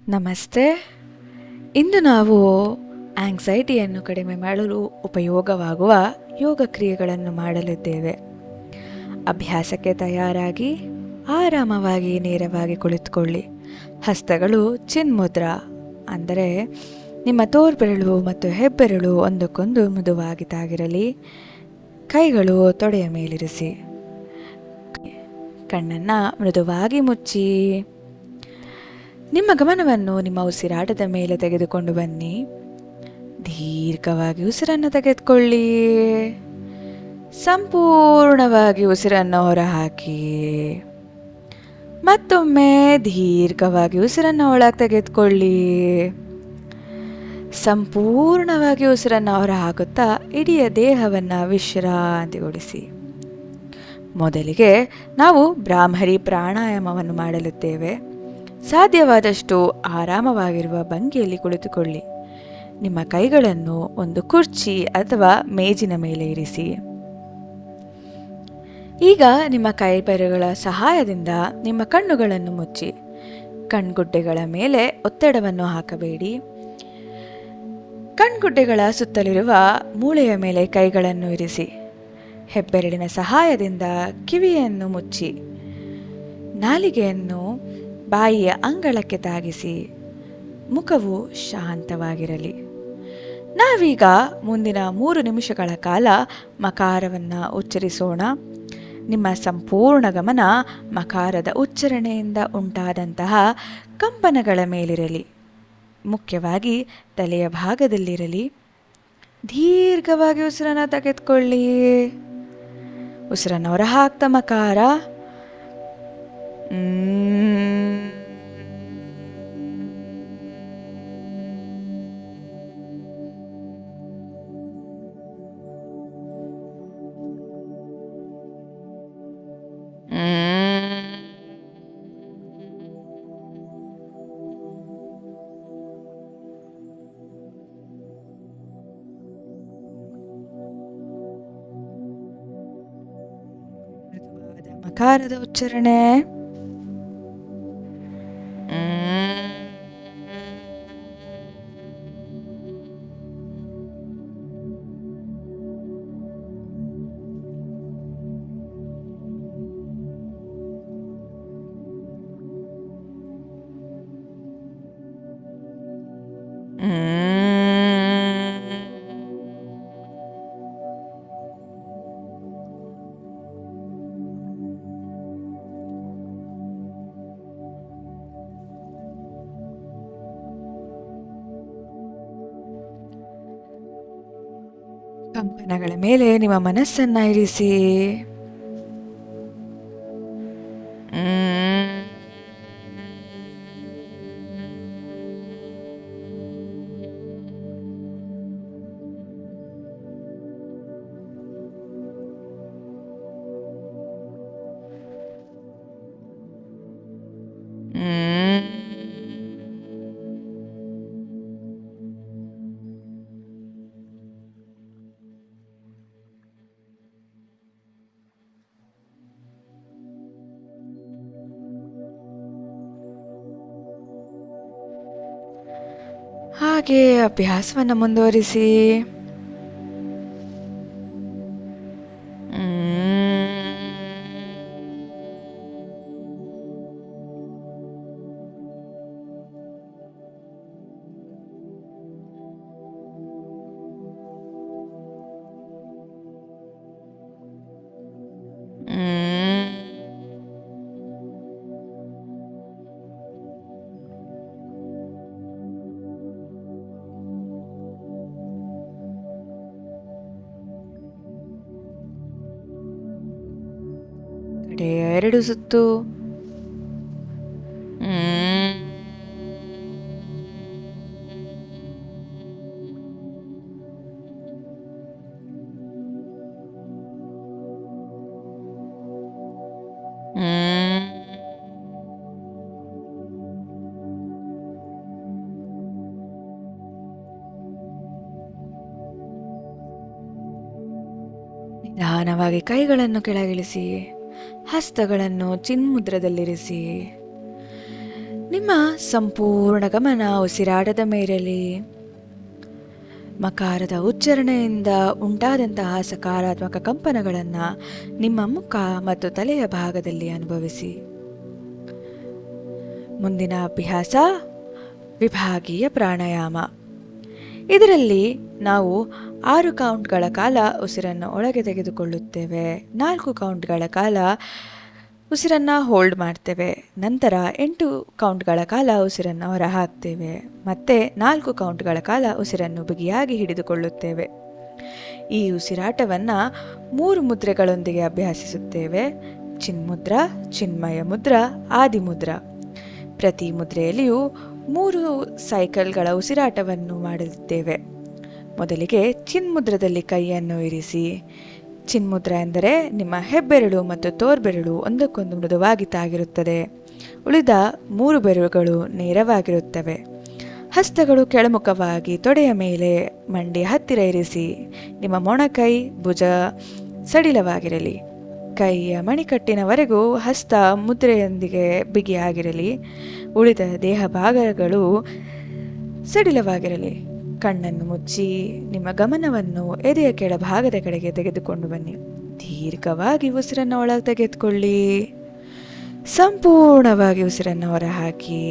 ನಮಸ್ತೆ. ಇಂದು ನಾವು ಆಂಗ್ಸೈಟಿಯನ್ನು ಕಡಿಮೆ ಮಾಡಲು ಉಪಯೋಗವಾಗುವ ಯೋಗ ಕ್ರಿಯೆಗಳನ್ನು ಮಾಡಲಿದ್ದೇವೆ. ಅಭ್ಯಾಸಕ್ಕೆ ತಯಾರಾಗಿ ಆರಾಮವಾಗಿ ನೇರವಾಗಿ ಕುಳಿತುಕೊಳ್ಳಿ. ಹಸ್ತಗಳು ಚಿನ್ಮುದ್ರಾ, ಅಂದರೆ ನಿಮ್ಮ ತೋರ್ಬೆರಳು ಮತ್ತು ಹೆಬ್ಬೆರಳು ಒಂದಕ್ಕೊಂದು ಮೃದುವಾಗಿ ತಾಗಿರಲಿ. ಕೈಗಳು ತೊಡೆಯ ಮೇಲಿರಿಸಿ. ಕಣ್ಣನ್ನು ಮೃದುವಾಗಿ ಮುಚ್ಚಿ. ನಿಮ್ಮ ಗಮನವನ್ನು ನಿಮ್ಮ ಉಸಿರಾಟದ ಮೇಲೆ ತೆಗೆದುಕೊಂಡು ಬನ್ನಿ. ದೀರ್ಘವಾಗಿ ಉಸಿರನ್ನು ತೆಗೆದುಕೊಳ್ಳಿ. ಸಂಪೂರ್ಣವಾಗಿ ಉಸಿರನ್ನು ಹೊರಹಾಕಿ. ಮತ್ತೊಮ್ಮೆ ದೀರ್ಘವಾಗಿ ಉಸಿರನ್ನು ಒಳಗೆ ತೆಗೆದುಕೊಳ್ಳಿ. ಸಂಪೂರ್ಣವಾಗಿ ಉಸಿರನ್ನು ಹೊರಹಾಕುತ್ತಾ ಇಡೀ ದೇಹವನ್ನು ವಿಶ್ರಾಂತಿಗೊಳಿಸಿ. ಮೊದಲಿಗೆ ನಾವು ಬ್ರಾಹ್ಮರಿ ಪ್ರಾಣಾಯಾಮವನ್ನು ಮಾಡಲಿದ್ದೇವೆ. ಸಾಧ್ಯವಾದಷ್ಟು ಆರಾಮವಾಗಿರುವ ಭಂಗಿಯಲ್ಲಿ ಕುಳಿತುಕೊಳ್ಳಿ. ನಿಮ್ಮ ಕೈಗಳನ್ನು ಒಂದು ಕುರ್ಚಿ ಅಥವಾ ಮೇಜಿನ ಮೇಲೆ ಇರಿಸಿ. ಈಗ ನಿಮ್ಮ ಕೈಬೆರಳುಗಳ ಸಹಾಯದಿಂದ ನಿಮ್ಮ ಕಣ್ಣುಗಳನ್ನು ಮುಚ್ಚಿ. ಕಣ್ಗುಡ್ಡೆಗಳ ಮೇಲೆ ಒತ್ತಡವನ್ನು ಹಾಕಬೇಡಿ. ಕಣ್ಗುಡ್ಡೆಗಳ ಸುತ್ತಲಿರುವ ಮೂಳೆಯ ಮೇಲೆ ಕೈಗಳನ್ನು ಇರಿಸಿ. ಹೆಬ್ಬೆರಳಿನ ಸಹಾಯದಿಂದ ಕಿವಿಯನ್ನು ಮುಚ್ಚಿ. ನಾಲಿಗೆಯನ್ನು ಬಾಯಿಯ ಅಂಗಳಕ್ಕೆ ತಾಗಿಸಿ. ಮುಖವು ಶಾಂತವಾಗಿರಲಿ. ನಾವೀಗ ಮುಂದಿನ 3 ನಿಮಿಷಗಳ ಕಾಲ ಮಕಾರವನ್ನು ಉಚ್ಚರಿಸೋಣ. ನಿಮ್ಮ ಸಂಪೂರ್ಣ ಗಮನ ಮಕಾರದ ಉಚ್ಚಾರಣೆಯಿಂದ ಉಂಟಾದಂತಹ ಕಂಪನಗಳ ಮೇಲಿರಲಿ. ಮುಖ್ಯವಾಗಿ ತಲೆಯ ಭಾಗದಲ್ಲಿರಲಿ. ದೀರ್ಘವಾಗಿ ಉಸಿರನ್ನು ತೆಗೆದುಕೊಳ್ಳಿ. ಉಸಿರನ್ನು ಹೊರಹಾಕ್ತಾ ಮಕಾರ. ಮಕಾರದ ಉಚ್ಚಾರಣೆ. ಕಂಪನಗಳ ಮೇಲೆ ನಿಮ್ಮ ಮನಸ್ಸನ್ನ ಇರಿಸಿ. ಹಾಗೆ ಅಭ್ಯಾಸವನ್ನು ಮುಂದುವರಿಸಿ. ಕಡೆಯ 2 ಸುತ್ತು. ನಿಧಾನವಾಗಿ ಕೈಗಳನ್ನು ಕೆಳಗಿಳಿಸಿ. ಹಸ್ತಗಳನ್ನು ಚಿನ್ಮುದ್ರದಲ್ಲಿರಿಸಿ. ನಿಮ್ಮ ಸಂಪೂರ್ಣ ಗಮನ ಉಸಿರಾಟದ ಮೇಲಿರಲಿ. ಮಕಾರದ ಉಚ್ಚಾರಣೆಯಿಂದ ಉಂಟಾದಂತಹ ಸಕಾರಾತ್ಮಕ ಕಂಪನಗಳನ್ನು ನಿಮ್ಮ ಮುಖ ಮತ್ತು ತಲೆಯ ಭಾಗದಲ್ಲಿ ಅನುಭವಿಸಿ. ಮುಂದಿನ ಅಭ್ಯಾಸ ವಿಭಾಗೀಯ ಪ್ರಾಣಾಯಾಮ. ಇದರಲ್ಲಿ ನಾವು 6 ಕೌಂಟ್ಗಳ ಕಾಲ ಉಸಿರನ್ನು ಒಳಗೆ ತೆಗೆದುಕೊಳ್ಳುತ್ತೇವೆ, 4 ಕೌಂಟ್ಗಳ ಕಾಲ ಉಸಿರನ್ನು ಹೋಲ್ಡ್ ಮಾಡ್ತೇವೆ, ನಂತರ 8 ಕೌಂಟ್ಗಳ ಕಾಲ ಉಸಿರನ್ನು ಹೊರ ಹಾಕ್ತೇವೆ, ಮತ್ತೆ 4 ಕೌಂಟ್ಗಳ ಕಾಲ ಉಸಿರನ್ನು ಬಿಗಿಯಾಗಿ ಹಿಡಿದುಕೊಳ್ಳುತ್ತೇವೆ. ಈ ಉಸಿರಾಟವನ್ನು 3 ಮುದ್ರೆಗಳೊಂದಿಗೆ ಅಭ್ಯಾಸಿಸುತ್ತೇವೆ: ಚಿನ್ಮುದ್ರ, ಚಿನ್ಮಯ ಮುದ್ರ, ಆದಿಮುದ್ರ. ಪ್ರತಿ ಮುದ್ರೆಯಲ್ಲಿಯೂ 3 ಸೈಕಲ್ಗಳ ಉಸಿರಾಟವನ್ನು ಮಾಡಲಿದ್ದೇವೆ. ಮೊದಲಿಗೆ ಚಿನ್ಮುದ್ರದಲ್ಲಿ ಕೈಯನ್ನು ಇರಿಸಿ. ಚಿನ್ಮುದ್ರ ಎಂದರೆ ನಿಮ್ಮ ಹೆಬ್ಬೆರಳು ಮತ್ತು ತೋರ್ಬೆರಳು ಒಂದಕ್ಕೊಂದು ಮೃದುವಾಗಿ ತಾಗಿರುತ್ತದೆ. ಉಳಿದ 3 ಬೆರಳುಗಳು ನೇರವಾಗಿರುತ್ತವೆ. ಹಸ್ತಗಳು ಕೆಳಮುಖವಾಗಿ ತೊಡೆಯ ಮೇಲೆ ಮಂಡಿ ಹತ್ತಿರ ಇರಿಸಿ. ನಿಮ್ಮ ಮೊಣಕೈ, ಭುಜ ಸಡಿಲವಾಗಿರಲಿ. ಕೈಯ ಮಣಿಕಟ್ಟಿನವರೆಗೂ ಹಸ್ತ ಮುದ್ರೆಯೊಂದಿಗೆ ಬಿಗಿಯಾಗಿರಲಿ. ಉಳಿದ ದೇಹ ಭಾಗಗಳು ಸಡಿಲವಾಗಿರಲಿ. ಕಣ್ಣನ್ನು ಮುಚ್ಚಿ ನಿಮ್ಮ ಗಮನವನ್ನು ಎದೆಯ ಕೆಳಭಾಗದ ಕಡೆಗೆ ತೆಗೆದುಕೊಂಡು ಬನ್ನಿ. ದೀರ್ಘವಾಗಿ ಉಸಿರನ್ನು ಒಳಗೆ ತೆಗೆದುಕೊಳ್ಳಿ. ಸಂಪೂರ್ಣವಾಗಿ ಉಸಿರನ್ನು ಹೊರಹಾಕಿ.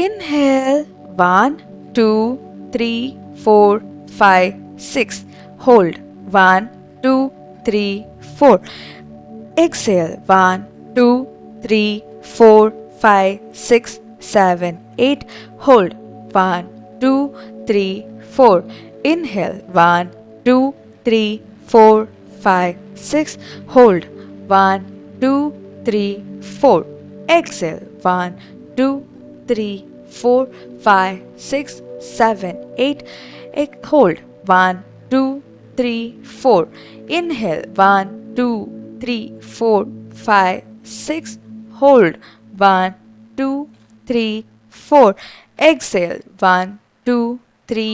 Inhale 1 2 3 4 5 6. Hold 1 2 3 4. Exhale 1 2 3 4 5 6 7 8. Hold 1 2 3 4. Inhale 1 2 3 4 5 6. Hold 1 2 3 4. Exhale 1 2 3 4 5 6 7 8. Hold 1 2 3 4. Inhale 1 2 3 4 5 6. Hold 1 2 3 4. Exhale 1 2 3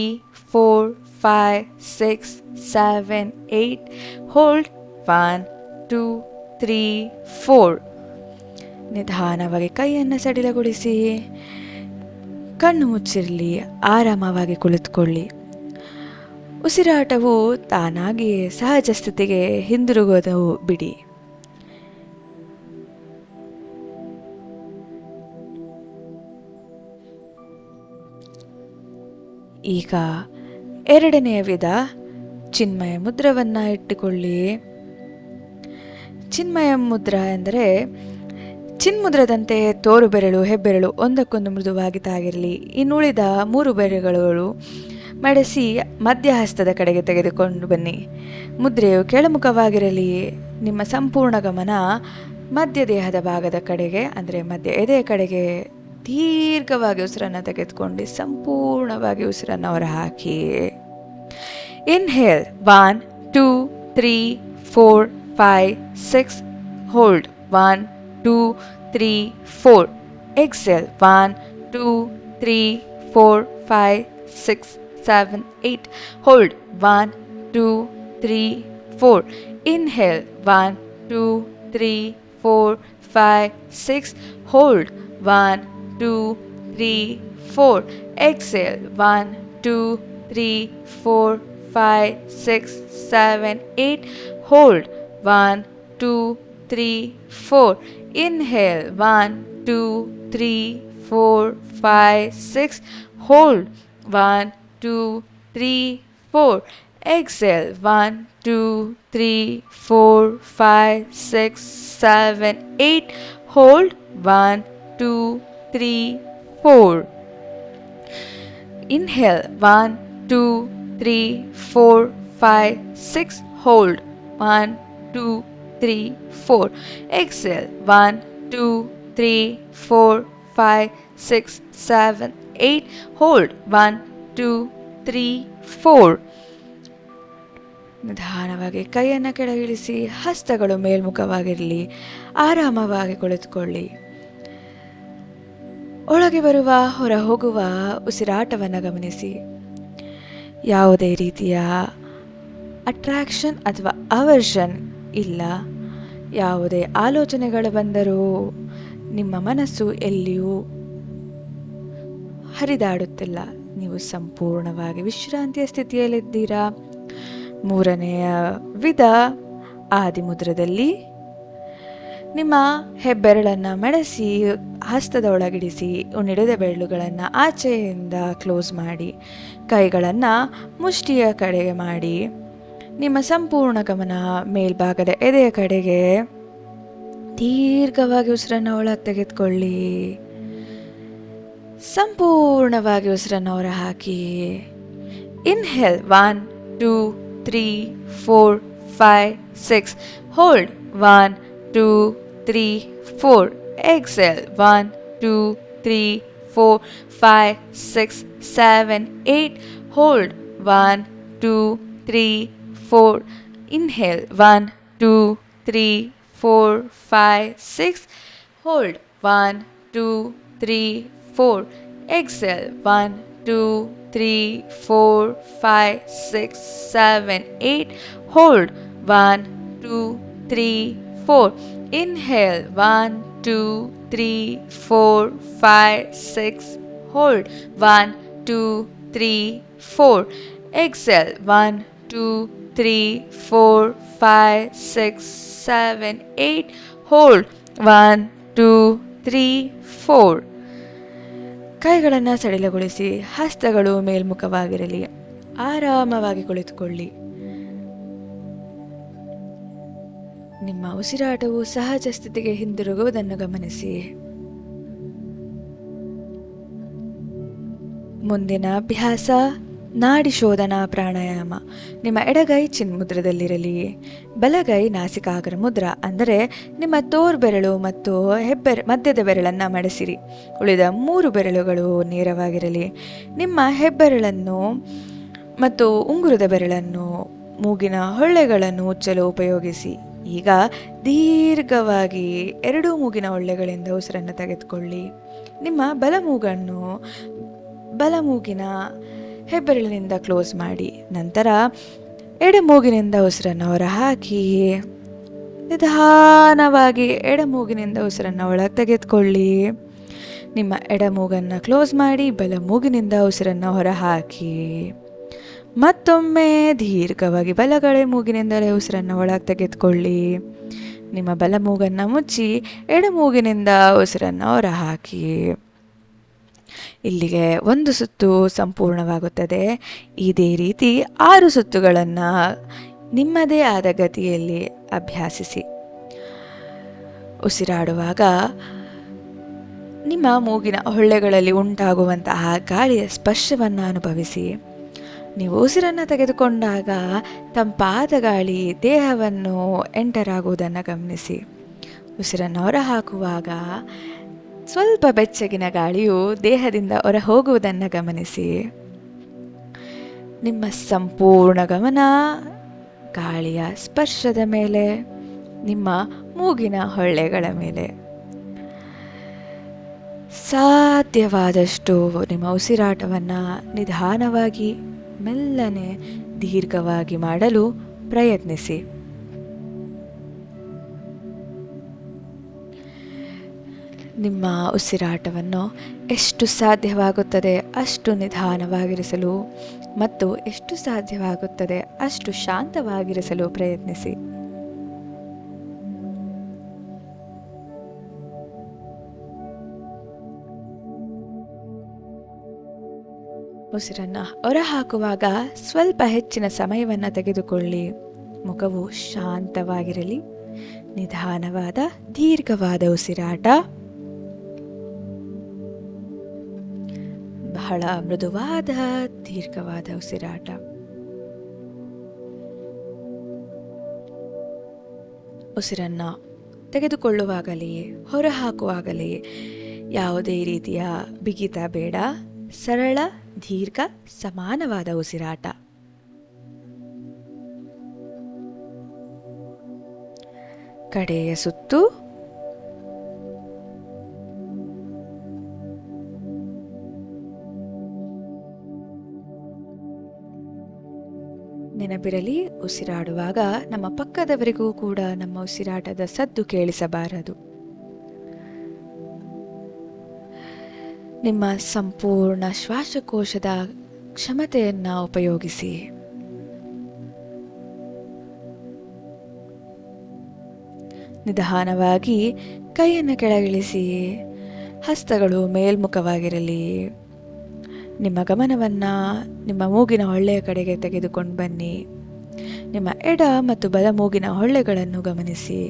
4 5 6 7 8. Hold 1 2 3 4. ನಿಧಾನವಾಗಿ ಕೈಯನ್ನು ಸಡಿಲಗೊಳಿಸಿ. ಕಣ್ಣು ಮುಚ್ಚಿರಲಿ. ಆರಾಮವಾಗಿ ಕುಳಿತುಕೊಳ್ಳಿ. ಉಸಿರಾಟವು ತಾನಾಗಿಯೇ ಸಹಜ ಸ್ಥಿತಿಗೆ ಹಿಂದಿರುಗೋದು ಬಿಡಿ. ಈಗ 2ನೆಯ ವಿಧ ಚಿನ್ಮಯ ಮುದ್ರವನ್ನು ಇಟ್ಟುಕೊಳ್ಳಿ. ಚಿನ್ಮಯ ಮುದ್ರ ಎಂದರೆ ಚಿನ್ಮುದ್ರದಂತೆ ತೋರು ಬೆರಳು, ಹೆಬ್ಬೆರಳು ಒಂದಕ್ಕೊಂದು ಮೃದುವಾಗಿ ತಾಗಿರಲಿ. ಇನ್ನುಳಿದ 3 ಬೆರಳುಗಳು ಮಡಿಸಿ ಮಧ್ಯಹಸ್ತದ ಕಡೆಗೆ ತೆಗೆದುಕೊಂಡು ಬನ್ನಿ. ಮುದ್ರೆಯು ಕೆಳಮುಖವಾಗಿರಲಿ. ನಿಮ್ಮ ಸಂಪೂರ್ಣ ಗಮನ ಮಧ್ಯ ದೇಹದ ಭಾಗದ ಕಡೆಗೆ, ಅಂದರೆ ಮಧ್ಯ ಎದೆಯ ಕಡೆಗೆ ದೀರ್ಘವಾಗಿ ಉಸಿರನ್ನು ತೆಗೆದುಕೊಂಡು ಸಂಪೂರ್ಣವಾಗಿ ಉಸಿರನ್ನು ಹೊರಹಾಕಿ. Inhale 1 2 3 4 5 6. Hold 1 2 3 4. Exhale 1 2 3 4 5 6 7 8. Hold 1 2 3 4. Inhale 1 2 3 4 5 6. Hold 1 2 3 4. Exhale 1 2 3 4 5 6 7 8. Hold 1 2 3 4. Inhale 1 2 3 4 5 6. Hold 1 2 3 4. Exhale 1 2 3 4 5 6 7 8. Hold 1 2 3 4. Inhale 1 2 3 4 5 6. Hold 1 2 3 4. Exhale 1 2 3 4 5 6 7 8. Hold 1 2 3 4. ನಿಧಾನವಾಗಿ ಕೈಯನ್ನು ಕೆಳಗಿಳಿಸಿ. ಹಸ್ತಗಳು ಮೇಲ್ಮುಖವಾಗಿರಲಿ. ಆರಾಮವಾಗಿ ಕುಳಿತುಕೊಳ್ಳಿ. ಒಳಗೆ ಬರುವ ಹೊರ ಹೋಗುವ ಉಸಿರಾಟವನ್ನು ಗಮನಿಸಿ. ಯಾವುದೇ ರೀತಿಯ ಅಟ್ರಾಕ್ಷನ್ ಅಥವಾ ಅವರ್ಷನ್ ಇಲ್ಲ. ಯಾವುದೇ ಆಲೋಚನೆಗಳು ಬಂದರೂ ನಿಮ್ಮ ಮನಸ್ಸು ಎಲ್ಲಿಯೂ ಹರಿದಾಡುತ್ತಿಲ್ಲ. ನೀವು ಸಂಪೂರ್ಣವಾಗಿ ವಿಶ್ರಾಂತಿಯ ಸ್ಥಿತಿಯಲ್ಲಿದ್ದೀರಾ. ಮೂರನೆಯ ವಿಧ ಆದಿಮುದ್ರದಲ್ಲಿ ನಿಮ್ಮ ಹೆಬ್ಬೆರಳನ್ನು ಮಡಸಿ ಹಸ್ತದ ಒಳಗಿಡಿಸಿ ಹಿಡಿದ ಬೆರಳುಗಳನ್ನು ಆಚೆಯಿಂದ ಕ್ಲೋಸ್ ಮಾಡಿ ಕೈಗಳನ್ನು ಮುಷ್ಟಿಯ ಕಡೆಗೆ ಮಾಡಿ ನಿಮ್ಮ ಸಂಪೂರ್ಣ ಗಮನ ಮೇಲ್ಭಾಗದ ಎದೆಯ ಕಡೆಗೆ ದೀರ್ಘವಾಗಿ ಉಸಿರನ್ನು ಒಳಗೆ ತೆಗೆದುಕೊಳ್ಳಿ. ಸಂಪೂರ್ಣವಾಗಿ ಉಸಿರನ್ನು ಹೊರ ಹಾಕಿ. Inhale 1 2 3 4 5 6. Hold 1 2 3 4. Exhale 1 2 3 4 5 6 7 8. Hold 1 2 3 4. Inhale 1 2 3 4 5 6. Hold 1 2 3 4. Exhale 1 2 3 4 5 6 7 8. Hold 1 2 3 4. Inhale 1 2 3 4 5 6. Hold 1 2 3 4. Exhale 1 2 3 4 5 6 7 8. Hold 1 2 3 4. ಕೈಗಳನ್ನು ಸಡಿಲಗೊಳಿಸಿ ಹಸ್ತಗಳು ಮೇಲ್ಮುಖವಾಗಿರಲಿ. ಆರಾಮವಾಗಿ ಕುಳಿತುಕೊಳ್ಳಿ. ನಿಮ್ಮ ಉಸಿರಾಟವು ಸಹಜ ಸ್ಥಿತಿಗೆ ಹಿಂದಿರುಗುವುದನ್ನು ಗಮನಿಸಿ. ಮುಂದಿನ ಅಭ್ಯಾಸ ನಾಡಿ ಶೋಧನಾ ಪ್ರಾಣಾಯಾಮ. ನಿಮ್ಮ ಎಡಗೈ ಚಿನ್ಮುದ್ರದಲ್ಲಿರಲಿ, ಬಲಗೈ ನಾಸಿಕಾಗ್ರ ಮುದ್ರ, ಅಂದರೆ ನಿಮ್ಮ ತೋರ್ಬೆರಳು ಮತ್ತು ಮಧ್ಯದ ಬೆರಳನ್ನು ಮಡಸಿರಿ. ಉಳಿದ 3 ಬೆರಳುಗಳು ನೇರವಾಗಿರಲಿ. ನಿಮ್ಮ ಹೆಬ್ಬೆರಳನ್ನು ಮತ್ತು ಉಂಗುರದ ಬೆರಳನ್ನು ಮೂಗಿನ ಹೊಳ್ಳೆಗಳನ್ನು ಉಚ್ಚಲು ಉಪಯೋಗಿಸಿ. ಈಗ ದೀರ್ಘವಾಗಿ 2 ಮೂಗಿನ ಹೊಳ್ಳೆಗಳಿಂದ ಉಸಿರನ್ನು ತೆಗೆದುಕೊಳ್ಳಿ. ನಿಮ್ಮ ಬಲಮೂಗಿನ ಹೆಬ್ಬೆರಳಿನಿಂದ ಕ್ಲೋಸ್ ಮಾಡಿ. ನಂತರ ಎಡಮೂಗಿನಿಂದ ಉಸಿರನ್ನು ಹೊರ ಹಾಕಿ ನಿಧಾನವಾಗಿ ಎಡಮೂಗಿನಿಂದ ಉಸಿರನ್ನು ಒಳಗೆ ತೆಗೆದುಕೊಳ್ಳಿ. ನಿಮ್ಮ ಎಡಮೂಗನ್ನು ಕ್ಲೋಸ್ ಮಾಡಿ ಬಲಮೂಗಿನಿಂದ ಉಸಿರನ್ನು ಹೊರ ಹಾಕಿ. ಮತ್ತೊಮ್ಮೆ ದೀರ್ಘವಾಗಿ ಬಲಗಡೆ ಮೂಗಿನಿಂದಲೇ ಉಸಿರನ್ನು ಒಳಗೆ ತೆಗೆದುಕೊಳ್ಳಿ. ನಿಮ್ಮ ಬಲಮೂಗನ್ನು ಮುಚ್ಚಿ ಎಡಮೂಗಿನಿಂದ ಉಸಿರನ್ನು ಹೊರ ಹಾಕಿ. ಇಲ್ಲಿಗೆ 1 ಸುತ್ತು ಸಂಪೂರ್ಣವಾಗುತ್ತದೆ. ಇದೇ ರೀತಿ 6 ಸುತ್ತುಗಳನ್ನು ನಿಮ್ಮದೇ ಆದ ಗತಿಯಲ್ಲಿ ಅಭ್ಯಾಸಿಸಿ. ಉಸಿರಾಡುವಾಗ ನಿಮ್ಮ ಮೂಗಿನ ಹೊಳ್ಳೆಗಳಲ್ಲಿ ಉಂಟಾಗುವಂತಹ ಗಾಳಿಯ ಸ್ಪರ್ಶವನ್ನು ಅನುಭವಿಸಿ. ನೀವು ಉಸಿರನ್ನು ತೆಗೆದುಕೊಂಡಾಗ ತಂಪಾದ ಗಾಳಿ ದೇಹವನ್ನು ಎಂಟರ್ ಆಗುವುದನ್ನು ಗಮನಿಸಿ. ಉಸಿರನ್ನು ಹೊರ ಹಾಕುವಾಗ ಸ್ವಲ್ಪ ಬೆಚ್ಚಗಿನ ಗಾಳಿಯು ದೇಹದಿಂದ ಹೊರ ಹೋಗುವುದನ್ನು ಗಮನಿಸಿ. ನಿಮ್ಮ ಸಂಪೂರ್ಣ ಗಮನ ಗಾಳಿಯ ಸ್ಪರ್ಶದ ಮೇಲೆ, ನಿಮ್ಮ ಮೂಗಿನ ಹೊಳ್ಳೆಗಳ ಮೇಲೆ. ಸಾಧ್ಯವಾದಷ್ಟು ನಿಮ್ಮ ಉಸಿರಾಟವನ್ನು ನಿಧಾನವಾಗಿ, ಮೆಲ್ಲನೆ, ದೀರ್ಘವಾಗಿ ಮಾಡಲು ಪ್ರಯತ್ನಿಸಿ. ನಿಮ್ಮ ಉಸಿರಾಟವನ್ನು ಎಷ್ಟು ಸಾಧ್ಯವಾಗುತ್ತದೆ ಅಷ್ಟು ನಿಧಾನವಾಗಿರಿಸಲು ಮತ್ತು ಎಷ್ಟು ಸಾಧ್ಯವಾಗುತ್ತದೆ ಅಷ್ಟು ಶಾಂತವಾಗಿರಿಸಲು ಪ್ರಯತ್ನಿಸಿ. ಉಸಿರನ್ನು ಹೊರಹಾಕುವಾಗ ಸ್ವಲ್ಪ ಹೆಚ್ಚಿನ ಸಮಯವನ್ನು ತೆಗೆದುಕೊಳ್ಳಿ. ಮುಖವು ಶಾಂತವಾಗಿರಲಿ. ನಿಧಾನವಾದ ದೀರ್ಘವಾದ ಉಸಿರಾಟ, ಬಹಳ ಮೃದುವಾದ ದೀರ್ಘವಾದ ಉಸಿರಾಟ. ಉಸಿರನ್ನು ತೆಗೆದುಕೊಳ್ಳುವಾಗಲೇ ಹೊರಹಾಕುವಾಗಲೇ ಯಾವುದೇ ರೀತಿಯ ಬಿಗಿತ ಬೇಡ. ಸರಳ, ದೀರ್ಘ, ಸಮಾನವಾದ ಉಸಿರಾಟ. ಕಡೆಯ ಸುತ್ತು. ನೆನಪಿರಲಿ, ಉಸಿರಾಡುವಾಗ ನಮ್ಮ ಪಕ್ಕದವರಿಗೂ ಕೂಡ ನಮ್ಮ ಉಸಿರಾಟದ ಸದ್ದು ಕೇಳಿಸಬಾರದು. ನಿಮ್ಮ ಸಂಪೂರ್ಣ ಶ್ವಾಸಕೋಶದ ಕ್ಷಮತೆಯನ್ನು ಉಪಯೋಗಿಸಿ. ನಿಧಾನವಾಗಿ ಕೈಯನ್ನು ಕೆಳಗಿಳಿಸಿ. ಹಸ್ತಗಳು ಮೇಲ್ಮುಖವಾಗಿರಲಿ. ನಿಮ್ಮ ಗಮನವನ್ನು ನಿಮ್ಮ ಮೂಗಿನ ಹೊಳ್ಳೆಯ ಕಡೆಗೆ ತೆಗೆದುಕೊಂಡು ಬನ್ನಿ. ನಿಮ್ಮ ಎಡ ಮತ್ತು ಬಲ ಮೂಗಿನ ಹೊಳ್ಳೆಗಳನ್ನು ಗಮನಿಸಿ.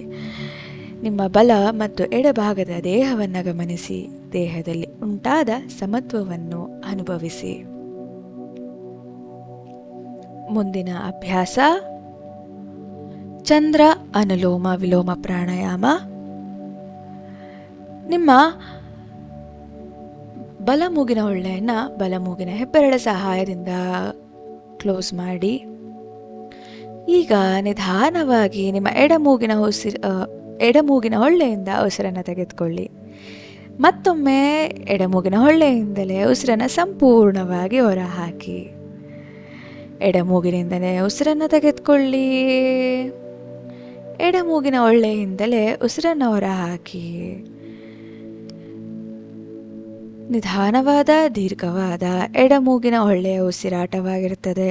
ನಿಮ್ಮ ಬಲ ಮತ್ತು ಎಡಭಾಗದ ದೇಹವನ್ನು ಗಮನಿಸಿ. ದೇಹದಲ್ಲಿ ಉಂಟಾದ ಸಮತ್ವವನ್ನು ಅನುಭವಿಸಿ. ಮುಂದಿನ ಅಭ್ಯಾಸ ಚಂದ್ರ ಅನುಲೋಮ ವಿಲೋಮ ಪ್ರಾಣಾಯಾಮ. ನಿಮ್ಮ ಬಲ ಮೂಗಿನ ಹೊಳ್ಳೆಯನ್ನು ಬಲ ಮೂಗಿನ ಹೆಬ್ಬೆರಳ ಸಹಾಯದಿಂದ ಕ್ಲೋಸ್ ಮಾಡಿ. ಈಗ ನಿಧಾನವಾಗಿ ನಿಮ್ಮ ಎಡಮೂಗಿನ ಹೊಳ್ಳೆಯಿಂದ ಉಸಿರನ್ನು ತೆಗೆದುಕೊಳ್ಳಿ. ಮತ್ತೊಮ್ಮೆ ಎಡಮೂಗಿನ ಹೊಳ್ಳೆಯಿಂದಲೇ ಉಸಿರನ್ನು ಸಂಪೂರ್ಣವಾಗಿ ಹೊರಹಾಕಿ. ಎಡಮೂಗಿನಿಂದಲೇ ಉಸಿರನ್ನು ತೆಗೆದುಕೊಳ್ಳಿ. ಎಡಮೂಗಿನ ಹೊಳ್ಳೆಯಿಂದಲೇ ಉಸಿರನ್ನು ಹೊರಹಾಕಿ. ನಿಧಾನವಾದ ದೀರ್ಘವಾದ ಎಡಮೂಗಿನ ಹೊಳ್ಳೆಯ ಉಸಿರಾಟವಾಗಿರುತ್ತದೆ.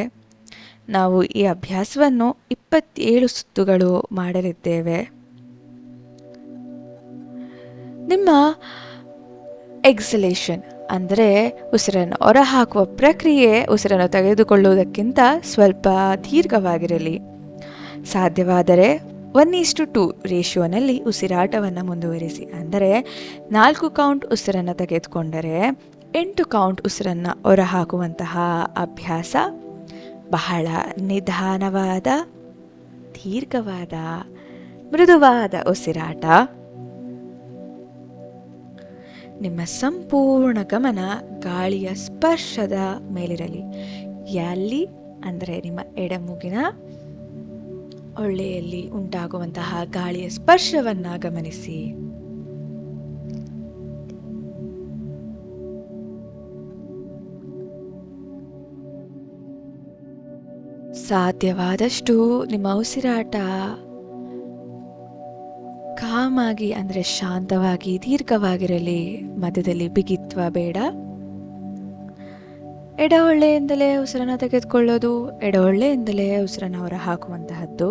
ನಾವು ಈ ಅಭ್ಯಾಸವನ್ನು 27 ಸುತ್ತುಗಳು ಮಾಡಲಿದ್ದೇವೆ. ನಿಮ್ಮ ಎಕ್ಸಲೇಷನ್ ಅಂದರೆ ಉಸಿರನ್ನು ಹೊರಹಾಕುವ ಪ್ರಕ್ರಿಯೆ ಉಸಿರನ್ನು ತೆಗೆದುಕೊಳ್ಳುವುದಕ್ಕಿಂತ ಸ್ವಲ್ಪ ದೀರ್ಘವಾಗಿರಲಿ. ಸಾಧ್ಯವಾದರೆ 1:2 ರೇಷಿಯೋನಲ್ಲಿ ಉಸಿರಾಟವನ್ನು ಮುಂದುವರಿಸಿ. ಅಂದರೆ 4 ಕೌಂಟ್ ಉಸಿರನ್ನು ತೆಗೆದುಕೊಂಡರೆ 8 ಕೌಂಟ್ ಉಸಿರನ್ನು ಹೊರಹಾಕುವಂತಹ ಅಭ್ಯಾಸ. ಬಹಳ ನಿಧಾನವಾದ ದೀರ್ಘವಾದ ಮೃದುವಾದ ಉಸಿರಾಟ. ನಿಮ್ಮ ಸಂಪೂರ್ಣ ಗಮನ ಗಾಳಿಯ ಸ್ಪರ್ಶದ ಮೇಲಿರಲಿ. ಎಲ್ಲಿ ಅಂದರೆ ನಿಮ್ಮ ಎಡಮೂಗಿನ ಹೊಳ್ಳೆಯಲ್ಲಿ ಉಂಟಾಗುವಂತಹ ಗಾಳಿಯ ಸ್ಪರ್ಶವನ್ನು ಗಮನಿಸಿ. ಸಾಧ್ಯವಾದಷ್ಟು ನಿಮ್ಮ ಉಸಿರಾಟ ಕಾಮಾಗಿ ಅಂದರೆ ಶಾಂತವಾಗಿ ದೀರ್ಘವಾಗಿರಲಿ. ಮಧ್ಯದಲ್ಲಿ ಬಿಗಿತ್ವ ಬೇಡ. ಎಡಹೊಳ್ಳೆಯಿಂದಲೇ ಉಸಿರನ್ನು ತೆಗೆದುಕೊಳ್ಳೋದು, ಎಡಹೊಳ್ಳೆಯಿಂದಲೇ ಉಸಿರನ್ನು ಹೊರ ಹಾಕುವಂತಹದ್ದು.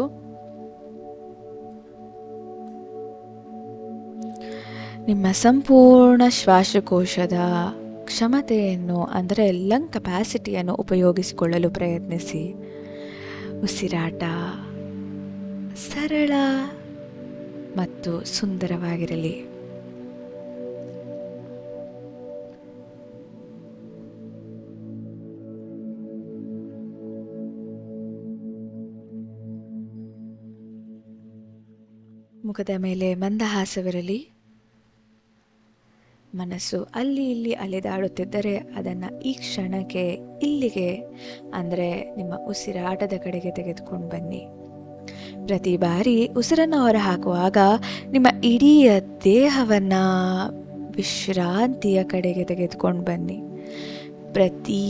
ನಿಮ್ಮ ಸಂಪೂರ್ಣ ಶ್ವಾಸಕೋಶದ ಕ್ಷಮತೆಯನ್ನು ಅಂದರೆ ಲಂಗ್ ಕೆಪಾಸಿಟಿಯನ್ನು ಉಪಯೋಗಿಸಿಕೊಳ್ಳಲು ಪ್ರಯತ್ನಿಸಿ. ಉಸಿರಾಟ ಸರಳ ಮತ್ತು ಸುಂದರವಾಗಿರಲಿ. ಮುಖದ ಮೇಲೆ ಮಂದಹಾಸವಿರಲಿ. ಮನಸ್ಸು ಅಲ್ಲಿ ಇಲ್ಲಿ ಅಲೆದಾಡುತ್ತಿದ್ದರೆ ಅದನ್ನು ಈ ಕ್ಷಣಕ್ಕೆ ಇಲ್ಲಿಗೆ ಅಂದರೆ ನಿಮ್ಮ ಉಸಿರಾಟದ ಕಡೆಗೆ ತೆಗೆದುಕೊಂಡು ಬನ್ನಿ. ಪ್ರತಿ ಬಾರಿ ಉಸಿರನ್ನು ಹೊರಹಾಕುವಾಗ ನಿಮ್ಮ ಇಡೀ ದೇಹವನ್ನು ವಿಶ್ರಾಂತಿಯ ಕಡೆಗೆ ತೆಗೆದುಕೊಂಡು ಬನ್ನಿ. ಪ್ರತಿ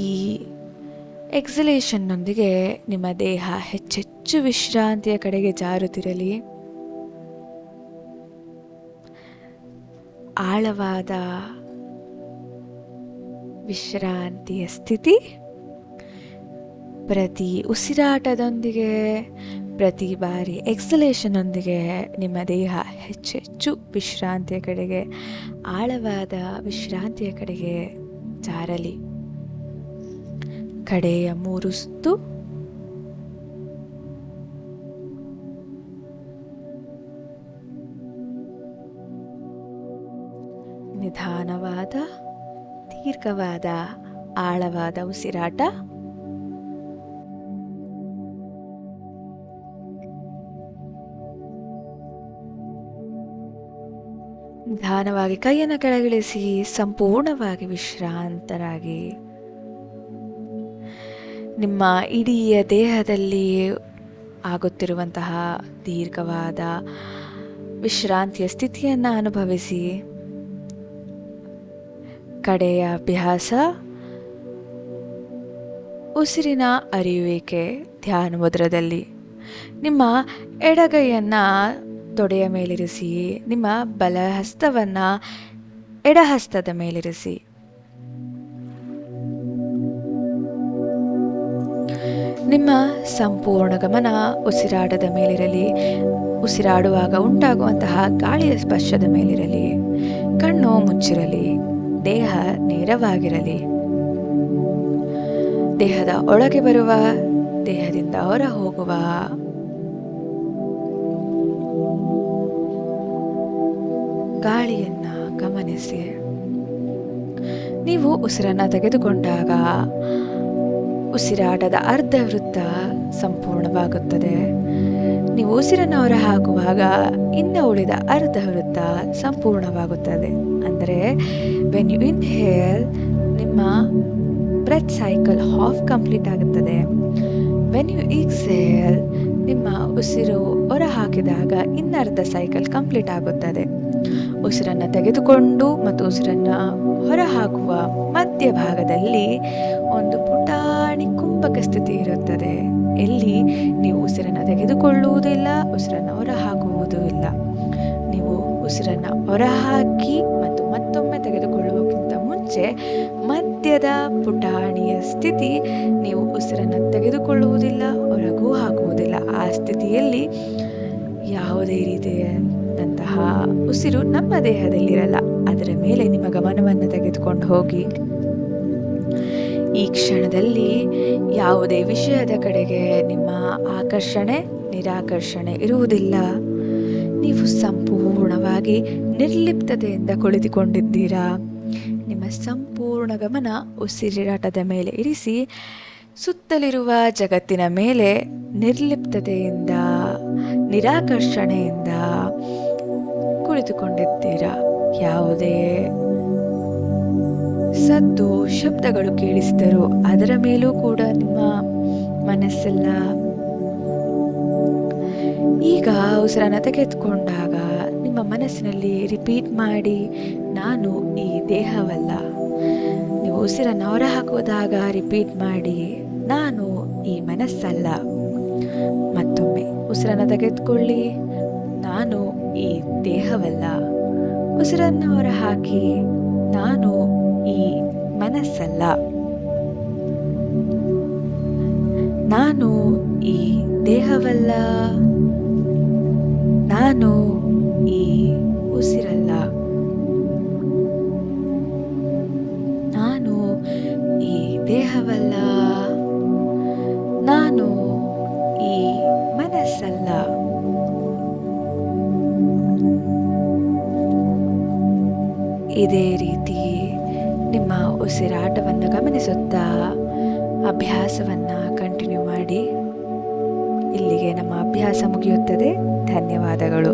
ಎಕ್ಸಲೇಷನ್ನೊಂದಿಗೆ ನಿಮ್ಮ ದೇಹ ಹೆಚ್ಚೆಚ್ಚು ವಿಶ್ರಾಂತಿಯ ಕಡೆಗೆ ಜಾರುತ್ತಿರಲಿ. ಆಳವಾದ ವಿಶ್ರಾಂತಿಯ ಸ್ಥಿತಿ. ಪ್ರತಿ ಉಸಿರಾಟದೊಂದಿಗೆ ಪ್ರತಿ ಬಾರಿ ಎಕ್ಸಲೇಷನ್ನೊಂದಿಗೆ ನಿಮ್ಮ ದೇಹ ಹೆಚ್ಚೆಚ್ಚು ವಿಶ್ರಾಂತಿಯ ಕಡೆಗೆ ಆಳವಾದ ವಿಶ್ರಾಂತಿಯ ಕಡೆಗೆ ಜಾರಲಿ. ಕಡೆಯ 3 ಸುತ್ತು. ನಿಧಾನವಾದ ದೀರ್ಘವಾದ ಆಳವಾದ ಉಸಿರಾಟ. ನಿಧಾನವಾಗಿ ಕೈಯನ್ನು ಕೆಳಗಿಳಿಸಿ ಸಂಪೂರ್ಣವಾಗಿ ವಿಶ್ರಾಂತರಾಗಿ. ನಿಮ್ಮ ಇಡೀ ದೇಹದಲ್ಲಿ ಆಗುತ್ತಿರುವಂತಹ ದೀರ್ಘವಾದ ವಿಶ್ರಾಂತಿಯ ಸ್ಥಿತಿಯನ್ನು ಅನುಭವಿಸಿ. ಕಡೆಯ ಅಭ್ಯಾಸ ಉಸಿರಿನ ಅರಿಯುವಿಕೆ ಧ್ಯಾನ ಮುದ್ರದಲ್ಲಿ. ನಿಮ್ಮ ಎಡಗೈಯನ್ನು ತೊಡೆಯ ಮೇಲಿರಿಸಿ. ನಿಮ್ಮ ಬಲ ಹಸ್ತವನ್ನು ಎಡಹಸ್ತದ ಮೇಲಿರಿಸಿ. ನಿಮ್ಮ ಸಂಪೂರ್ಣ ಗಮನ ಉಸಿರಾಟದ ಮೇಲಿರಲಿ. ಉಸಿರಾಡುವಾಗ ಉಂಟಾಗುವಂತಹ ಗಾಳಿಯ ಸ್ಪರ್ಶದ ಮೇಲಿರಲಿ. ಕಣ್ಣು ಮುಚ್ಚಿರಲಿ. ದೇಹ ನೇರವಾಗಿರಲಿ. ದೇಹದ ಒಳಗೆ ಬರುವ, ದೇಹದಿಂದ ಹೊರ ಹೋಗುವ ಗಾಳಿಯನ್ನ ಗಮನಿಸಿ. ನೀವು ಉಸಿರನ್ನ ತೆಗೆದುಕೊಂಡಾಗ ಉಸಿರಾಟದ ಅರ್ಧ ವೃತ್ತ ಸಂಪೂರ್ಣವಾಗುತ್ತದೆ. ನೀವು ಉಸಿರನ್ನು ಹೊರ ಹಾಕುವಾಗ ಇನ್ನು ಉಳಿದ ಅರ್ಧ ವೃತ್ತ ಸಂಪೂರ್ಣವಾಗುತ್ತದೆ. ಅಂದರೆ ವೆನ್ ಯು ಇನ್ಹೇಲ್, ನಿಮ್ಮ ಬ್ರೆತ್ ಸೈಕಲ್ ಹಾಫ್ ಕಂಪ್ಲೀಟ್ ಆಗುತ್ತದೆ. ವೆನ್ ಯು ಎಕ್ಸೇಲ್, ನಿಮ್ಮ ಉಸಿರು ಹೊರ ಹಾಕಿದಾಗ ಇನ್ನರ್ಧ ಸೈಕಲ್ ಕಂಪ್ಲೀಟ್ ಆಗುತ್ತದೆ. ಉಸಿರನ್ನು ತೆಗೆದುಕೊಂಡು ಮತ್ತು ಉಸಿರನ್ನು ಹೊರ ಹಾಕುವ ಮಧ್ಯಭಾಗದಲ್ಲಿ ಒಂದು ಪುಟಾಣಿ ಕುಂಭಕ ಸ್ಥಿತಿ ಇರುತ್ತದೆ. ಎಲ್ಲಿ ನೀವು ಉಸಿರನ್ನು ತೆಗೆದುಕೊಳ್ಳುವುದಿಲ್ಲ, ಉಸಿರನ್ನು ಹೊರ ಹಾಕುವುದೂ ಇಲ್ಲ. ನೀವು ಉಸಿರನ್ನು ಹೊರ ಹಾಕಿ ಮತ್ತು ಮತ್ತೊಮ್ಮೆ ತೆಗೆದುಕೊಳ್ಳುವುದಕ್ಕಿಂತ ಮುಂಚೆ ಮಧ್ಯದ ಪುಟಾಣಿಯ ಸ್ಥಿತಿ, ನೀವು ಉಸಿರನ್ನು ತೆಗೆದುಕೊಳ್ಳುವುದಿಲ್ಲ, ಹೊರಗೂ ಹಾಕುವುದಿಲ್ಲ. ಆ ಸ್ಥಿತಿಯಲ್ಲಿ ಯಾವುದೇ ರೀತಿಯಾದಂತಹ ಉಸಿರು ನಮ್ಮ ದೇಹದಲ್ಲಿರಲ್ಲ. ಅದರ ಮೇಲೆ ನಿಮ್ಮ ಗಮನವನ್ನು ತೆಗೆದುಕೊಂಡು ಹೋಗಿ. ಈ ಕ್ಷಣದಲ್ಲಿ ಯಾವುದೇ ವಿಷಯದ ಕಡೆಗೆ ನಿಮ್ಮ ಆಕರ್ಷಣೆ ನಿರಾಕರ್ಷಣೆ ಇರುವುದಿಲ್ಲ. ನೀವು ಸಂಪೂರ್ಣವಾಗಿ ನಿರ್ಲಿಪ್ತತೆಯಿಂದ ಕುಳಿತುಕೊಂಡಿದ್ದೀರಾ. ನಿಮ್ಮ ಸಂಪೂರ್ಣ ಗಮನ ಉಸಿರಾಟದ ಮೇಲೆ ಇರಿಸಿ ಸುತ್ತಲಿರುವ ಜಗತ್ತಿನ ಮೇಲೆ ನಿರ್ಲಿಪ್ತತೆಯಿಂದ ನಿರಾಕರ್ಷಣೆಯಿಂದ ಕುಳಿತುಕೊಂಡಿದ್ದೀರಾ. ಯಾವುದೇ ಸದ್ದು ಶಬ್ದಗಳು ಕೇಳಿಸಿದರೂ ಅದರ ಮೇಲೂ ಕೂಡ ನಿಮ್ಮ ಮನಸ್ಸೆಲ್ಲ. ಈಗ ಉಸಿರನ್ನು ತೆಗೆದುಕೊಂಡಾಗ ನಿಮ್ಮ ಮನಸ್ಸಿನಲ್ಲಿ ರಿಪೀಟ್ ಮಾಡಿ, ನಾನು ಈ ದೇಹವಲ್ಲ. ನೀವು ಉಸಿರನ್ನು ಹೊರ ಹಾಕುವುದಾಗ ರಿಪೀಟ್ ಮಾಡಿ, ನಾನು ಈ ಮನಸ್ಸಲ್ಲ. ಮತ್ತೊಮ್ಮೆ ಉಸಿರನ್ನು ತೆಗೆದುಕೊಳ್ಳಿ, ನಾನು ಈ ದೇಹವಲ್ಲ. ಉಸಿರನ್ನು ಹೊರ ಹಾಕಿ, ನಾನು ಈ ಮನಸ್ಸಲ್ಲ. ನಾನು ಈ ದೇಹವಲ್ಲ. ನಾನು ಈ ಉಸಿರಲ್ಲ. ನಾನು ಈ ದೇಹವಲ್ಲ. ನಾನು ಈ ಮನಸ್ಸಲ್ಲ. ಇದೇ ರೀತಿ ನಿಮ್ಮ ಉಸಿರಾಟವನ್ನು ಗಮನಿಸುತ್ತಾ ಅಭ್ಯಾಸವನ್ನು ಕಂಟಿನ್ಯೂ ಮಾಡಿ. ಇಲ್ಲಿಗೆ ನಮ್ಮ ಅಭ್ಯಾಸ ಮುಗಿಯುತ್ತದೆ. ಧನ್ಯವಾದಗಳು.